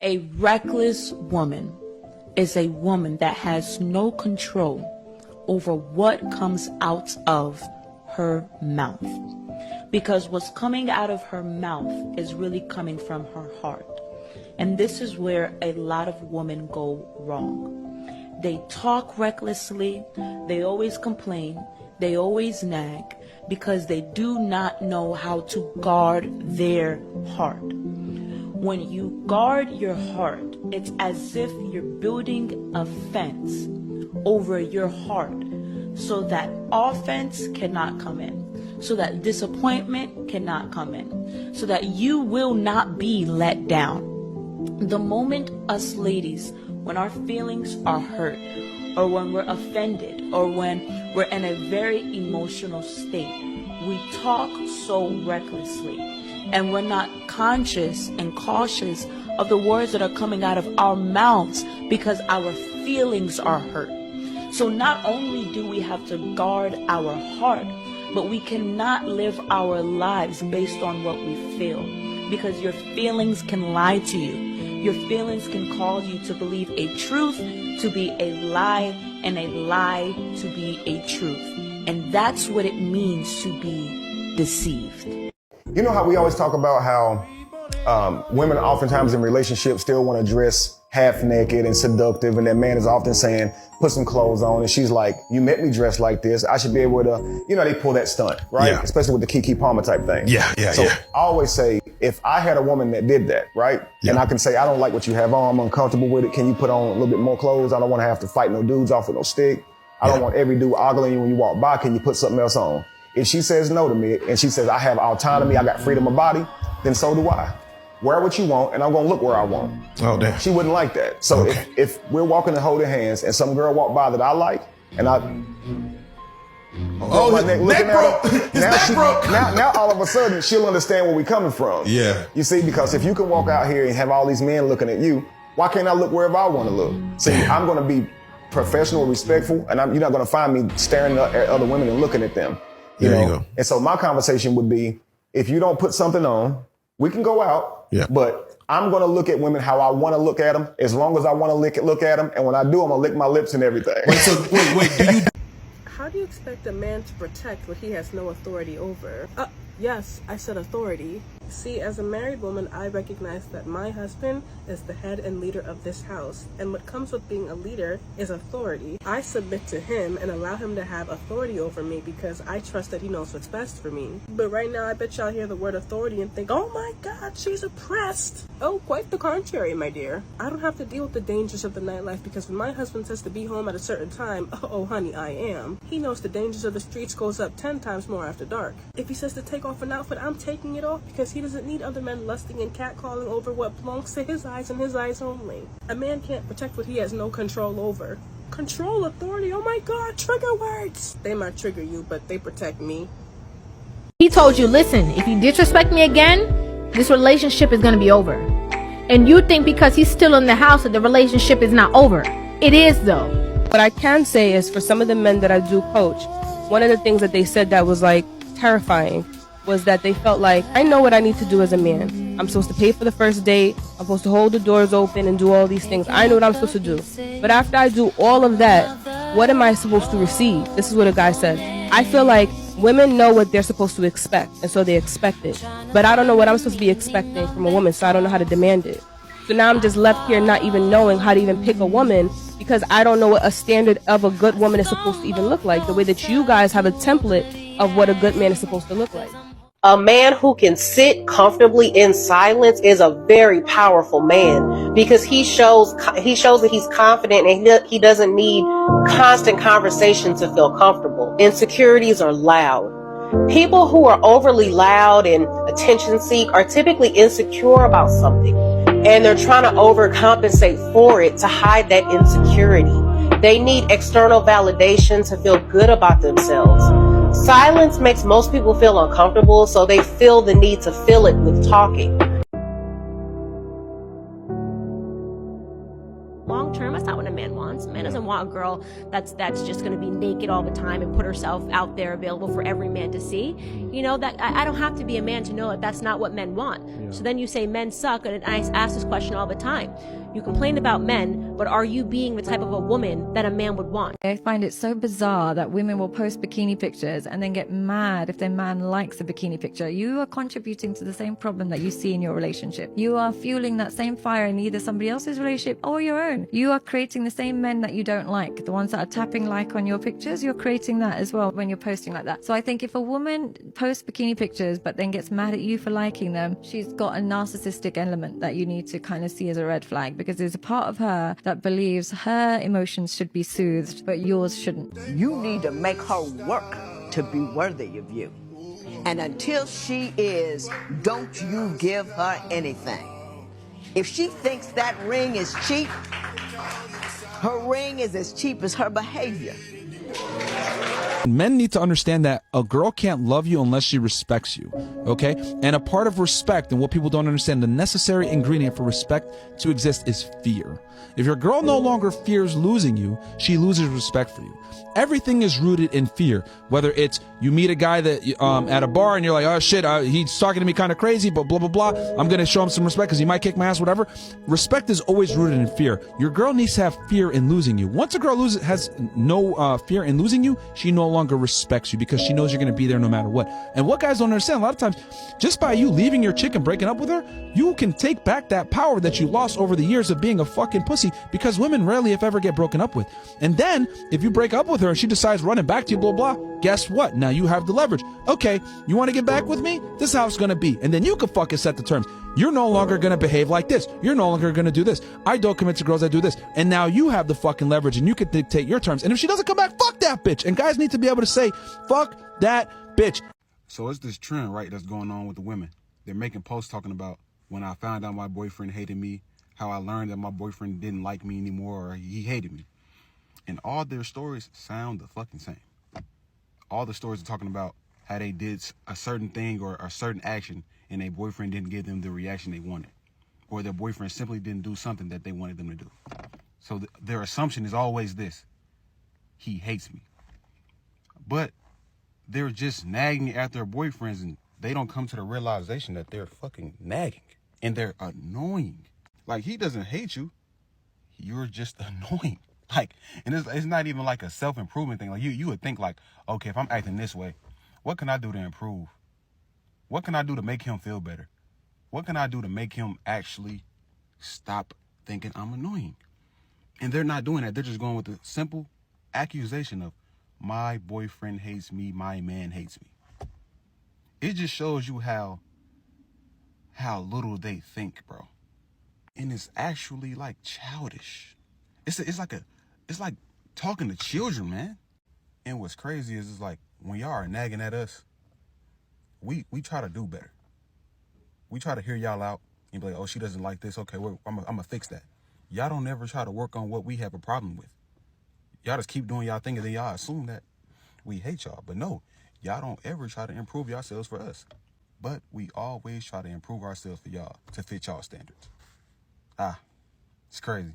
A reckless woman is a woman that has no control over what comes out of her mouth. Because what's coming out of her mouth is really coming from her heart. And this is where a lot of women go wrong. They talk recklessly, they always complain, they always nag, because they do not know how to guard their heart. When you guard your heart, it's as if you're building a fence over your heart so that offense cannot come in, so that disappointment cannot come in, so that you will not be let down. The moment us ladies, when our feelings are hurt, or when we're offended, or when we're in a very emotional state, we talk so recklessly, and we're not conscious and cautious of the words that are coming out of our mouths because our feelings are hurt. So not only do we have to guard our heart, but we cannot live our lives based on what we feel, because your feelings can lie to you. Your feelings can cause you to believe a truth to be a lie, and a lie to be a truth. And that's what it means to be deceived. You know how we always talk about how women oftentimes in relationships still want to dress half naked and seductive, and that man is often saying, put some clothes on, and she's like, you met me dressed like this, I should be able to, they pull that stunt, right? Yeah. Especially with the Kiki Palmer type thing. So I always say, if I had a woman that did that, right? Yeah. And I can say, I don't like what you have on, I'm uncomfortable with it, can you put on a little bit more clothes? I don't want to have to fight no dudes off with no stick. I don't want every dude ogling you when you walk by, can you put something else on? If she says no to me, and she says, I have autonomy, I got freedom of body, then so do I. Wear what you want, and I'm gonna look where I want. Oh, damn. She wouldn't like that. So Okay. if we're walking and holding hands, and some girl walk by that I like, and I Oh, my neck looking broke. at her, His neck broke. now all of a sudden she'll understand where we're coming from. Yeah. You see, because if you can walk out here and have all these men looking at you, why can't I look wherever I want to look? See, I'm gonna be professional, respectful, and you're not gonna find me staring at other women and looking at them. You go. And so my conversation would be, if you don't put something on, we can go out. Yeah. But I'm going to look at women how I want to look at them, as long as I want to look at them. And when I do, I'm going to lick my lips and everything. Wait, do you? How do you expect a man to protect what he has no authority over? Yes, I said authority. See, as a married woman, I recognize that my husband is the head and leader of this house, and what comes with being a leader is authority. I submit to him and allow him to have authority over me because I trust that he knows what's best for me. But right now, I bet y'all hear the word authority and think, oh my God, she's oppressed. Oh, quite the contrary, my dear. I don't have to deal with the dangers of the nightlife because when my husband says to be home at a certain time, oh honey, I am. He knows the dangers of the streets goes up 10 times more after dark. If he says to take off an outfit, I'm taking it off because he doesn't need other men lusting and catcalling over what belongs to his eyes and his eyes only. A man can't protect what he has no control over. Control, authority, oh my God, trigger words. They might trigger you, but they protect me. He told you, listen, if you disrespect me again, this relationship is going to be over. And you think because he's still in the house that the relationship is not over. It is though. What I can say is for some of the men that I do coach, one of the things that they said that was like terrifying was that they felt like, I know what I need to do as a man. I'm supposed to pay for the first date. I'm supposed to hold the doors open and do all these things. I know what I'm supposed to do. But after I do all of that, what am I supposed to receive? This is what a guy said. I feel like women know what they're supposed to expect, and so they expect it. But I don't know what I'm supposed to be expecting from a woman, so I don't know how to demand it. So now I'm just left here not even knowing how to even pick a woman because I don't know what a standard of a good woman is supposed to even look like, the way that you guys have a template of what a good man is supposed to look like. A man who can sit comfortably in silence is a very powerful man because he shows that he's confident and he doesn't need constant conversation to feel comfortable. Insecurities are loud. People who are overly loud and attention seek are typically insecure about something, and they're trying to overcompensate for it to hide that insecurity. They need external validation to feel good about themselves. Silence makes most people feel uncomfortable, so they feel the need to fill it with talking. Long long term. That's not what a man wants. A man doesn't want a girl that's just going to be naked all the time and put herself out there available for every man to see. You know, that I don't have to be a man to know that that's not what men want. So then you say men suck, and I ask this question all the time. You complain about men, but are you being the type of a woman that a man would want? I find it so bizarre that women will post bikini pictures and then get mad if their man likes a bikini picture. You are contributing to the same problem that you see in your relationship. You are fueling that same fire in either somebody else's relationship or your own. You are creating the same men that you don't like. The ones that are tapping like on your pictures, you're creating that as well when you're posting like that. So I think if a woman posts bikini pictures but then gets mad at you for liking them, she's got a narcissistic element that you need to kind of see as a red flag, because there's a part of her that believes her emotions should be soothed, but yours shouldn't. You need to make her work to be worthy of you. And until she is, don't you give her anything. If she thinks that ring is cheap, her ring is as cheap as her behavior. Men need to understand that a girl can't love you unless she respects you, okay? And a part of respect, and what people don't understand, the necessary ingredient for respect to exist is fear. If your girl no longer fears losing you, she loses respect for you. Everything is rooted in fear. Whether it's you meet a guy that at a bar and you're like, oh shit, he's talking to me kind of crazy, but blah, blah, blah. I'm going to show him some respect because he might kick my ass, whatever. Respect is always rooted in fear. Your girl needs to have fear in losing you. Once a girl has no fear in losing you, she no longer respects you because she knows you're going to be there no matter what. And what guys don't understand, a lot of times, just by you leaving your chick and breaking up with her, you can take back that power that you lost over the years of being a fucking pussy, because women rarely if ever get broken up with. And then if you break up with her and she decides running back to you, blah, blah, guess what? Now you have the leverage. Okay, you want to get back with me? This is how it's going to be. And then you can fucking set the terms. You're no longer going to behave like this. You're no longer going to do this. I don't commit to girls that do this. And now you have the fucking leverage and you can dictate your terms. And if she doesn't come back, fuck that bitch. And guys need to be able to say, fuck that bitch. So it's this trend, right, that's going on with the women. They're making posts talking about when I found out my boyfriend hated me, how I learned that my boyfriend didn't like me anymore, or he hated me. And all their stories sound the fucking same. All the stories are talking about how they did a certain thing or a certain action and their boyfriend didn't give them the reaction they wanted. Or their boyfriend simply didn't do something that they wanted them to do. So their assumption is always this: he hates me. But they're just nagging at their boyfriends and they don't come to the realization that they're fucking nagging and they're annoying. Like, he doesn't hate you. You're just annoying. Like, and it's not even like a self-improvement thing. Like, you would think like, okay, if I'm acting this way, what can I do to improve? What can I do to make him feel better? What can I do to make him actually stop thinking I'm annoying? And they're not doing that. They're just going with the simple accusation of, my boyfriend hates me, my man hates me. It just shows you how little they think, bro. And it's actually like childish. It's like talking to children, man. And what's crazy is it's like when y'all are nagging at us, we try to do better. We try to hear y'all out and be like, oh, she doesn't like this. Okay, I'm gonna fix that. Y'all don't ever try to work on what we have a problem with. Y'all just keep doing y'all thing and then y'all assume that we hate y'all. But no, y'all don't ever try to improve yourselves for us. But we always try to improve ourselves for y'all to fit y'all standards. It's crazy.